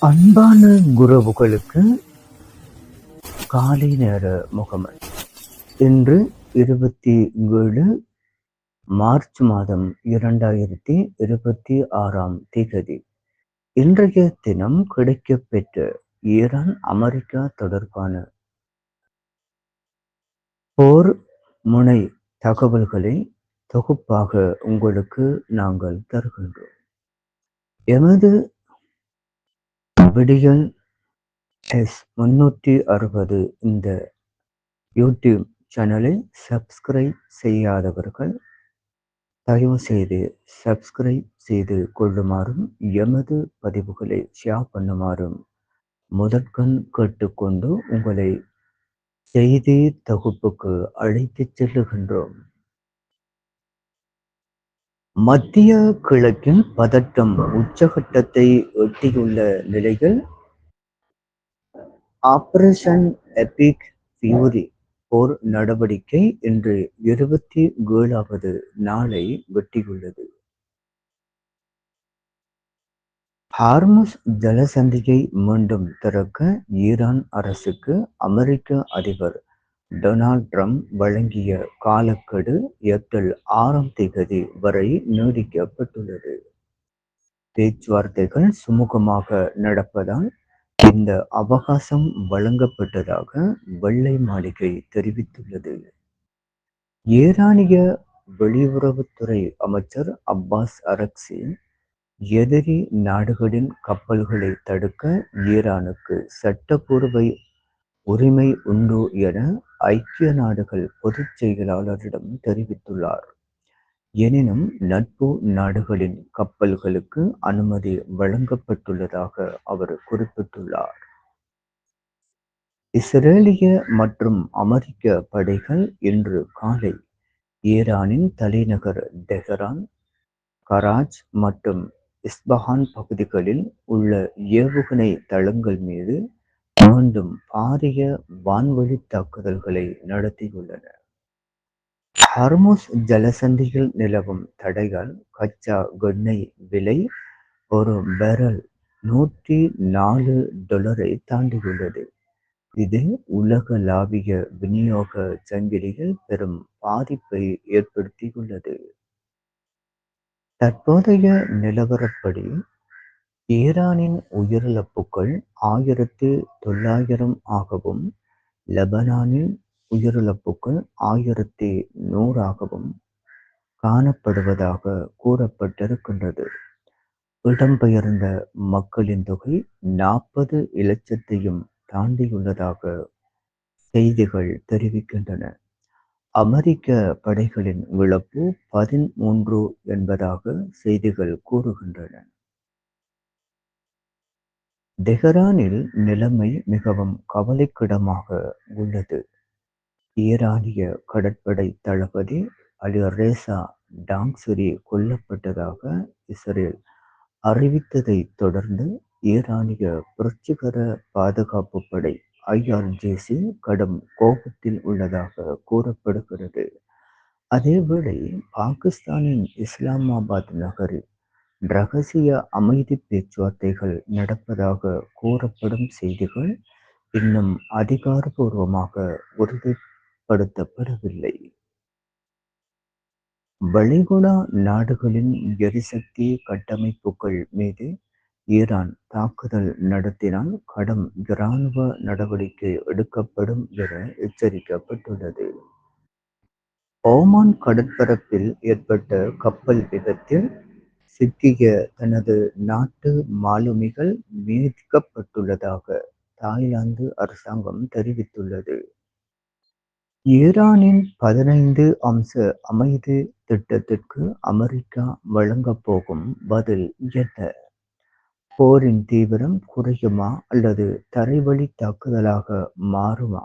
அன்பான குருவுகளுக்கு காலை நேர முகமன். இன்று 27 மார்ச் மாதம் 2026 இன்றைய தினம் கிடைக்கப்பெற்ற ஈரான் அமெரிக்கா தொடர்பான போர் முனை தகவல்களை தொகுப்பாக உங்களுக்கு நாங்கள் தருகின்றோம். எமது விடியல் S360 இந்த யூடியூப் சேனலை சப்ஸ்கிரைப் செய்யாதவர்கள் தயவு செய்து சப்ஸ்கிரைப் செய்து கொள்ளுமாறும் எமது பதிவுகளை ஷேர் பண்ணுமாறும் முதற்கண் கேட்டுக்கொண்டு உங்களை செய்தி தொகுப்புக்கு அழைத்துச் செல்லுகின்றோம். மத்திய கிழக்கின் பதட்டம் உச்சகட்டத்தை எட்டியுள்ள நிலையில் ஆபரேஷன் எபிக் ஃபியூரி போர் நடவடிக்கை இன்று 27வது நாளை வெட்டியுள்ளது. ஹார்முஸ் ஜலசந்தியை மீண்டும் திறக்க ஈரான் அரசுக்கு அமெரிக்க அதிபர் டொனால்ட் ட்ரம்ப் வழங்கிய காலக்கெடு ஏப்ரல் 6 வரை நீடிக்கப்பட்டுள்ளது. பேச்சுவார்த்தைகள் சுமூகமாக நடப்பதால் இந்த அவகாசம் வழங்கப்பட்டதாக வெள்ளை மாளிகை தெரிவித்துள்ளது. ஈரானிய வெளியுறவுத்துறை அமைச்சர் அப்பாஸ் அரக்சி எதிரி நாடுகளின் கப்பல்களை தடுக்க ஈரானுக்கு சட்டப்பூர்வ உரிமை உண்டு என ஐக்கிய நாடுகள் பொதுச் செயலாளரிடம் தெரிவித்துள்ளார். எனினும் நட்பு நாடுகளின் கப்பல்களுக்கு அனுமதி வழங்கப்பட்டுள்ளதாக அவர் குறிப்பிட்டுள்ளார். இஸ்ரேலிய மற்றும் அமெரிக்க படைகள் இன்று காலை ஈரானின் தலைநகர் தெஹரான், கராச் மற்றும் இஸ்பஹான் பகுதிகளில் உள்ள ஏவுகணை தளங்கள் மீது மீண்டும் பாரிய வான்வழி தாக்குதல்களை நடத்தியுள்ளன. ஹார்முஸ் ஜலசந்தியில் நிலவும் தடையால் கச்சா எண்ணெய் விலை ஒரு பேரல் $104 தாண்டியுள்ளது. இது உலகளாவிய விநியோக சங்கிலியில் பெரும் பாதிப்பை ஏற்படுத்தியுள்ளது. தற்போதைய நிலவரப்படி ஈரானின் உயிரிழப்புகள் 1900 ஆகவும் லெபனானின் உயிரிழப்புகள் 1100 காணப்படுவதாக கூறப்பட்டிருக்கின்றது. இடம்பெயர்ந்த மக்களின் தொகை 40 இலட்சத்தையும் தாண்டியுள்ளதாக செய்திகள் தெரிவிக்கின்றன. அமெரிக்க படைகளின் இழப்பு 13 என்பதாக செய்திகள் கூறுகின்றன. தெஹரானில் நிலைமை மிகவும் கவலைக்கிடமாக உள்ளது. ஈரானிய கடற்படை தளபதி அலி ரேசா டாங்சுரி கொல்லப்பட்டதாக இஸ்ரேல் அறிவித்ததை தொடர்ந்து ஈரானிய புரட்சிகர பாதுகாப்பு படை IRGC கடும் கோபத்தில் உள்ளதாக கூறப்படுகிறது. அதேவேளை பாகிஸ்தானின் இஸ்லாமாபாத் நகரில் இரகசிய அமைதி பேச்சுவார்த்தைகள் நடப்பதாக கூறப்படும் செய்திகள் இன்னும் அதிகாரப்பூர்வமாக உறுதிப்படுத்தப்படவில்லை. வளைகுடா நாடுகளின் எரிசக்தி கட்டமைப்புகள் மீது ஈரான் தாக்குதல் நடத்தினால் கடும் இராணுவ நடவடிக்கை எடுக்கப்படும் என எச்சரிக்கப்பட்டுள்ளது. ஓமான் கடற்பரப்பில் ஏற்பட்ட கப்பல் விபத்தில் சிக்கிய தனது நாட்டு மாலுமிகள் மீட்கப்பட்டுள்ளதாக தாய்லாந்து அரசாங்கம் தெரிவித்துள்ளது. ஈரானின் 15 அம்ச அமைதி திட்டத்திற்கு அமெரிக்கா வழங்கப் போகும் பதில் என்ன? போரின் தீவிரம் குறையுமா அல்லது தரைவழி தாக்குதலாக மாறுமா?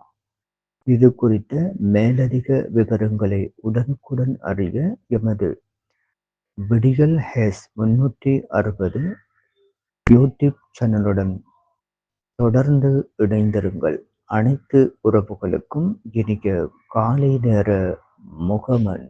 இது குறித்த மேலதிக விவரங்களை உடனுக்குடன் அறிய எமது விடியல் S360 யூடியூப் சேனலுடன் தொடர்ந்து இணைந்திருங்கள். அனைத்து உறவுகளுக்கும் இனிய காலை நேர முகமன்.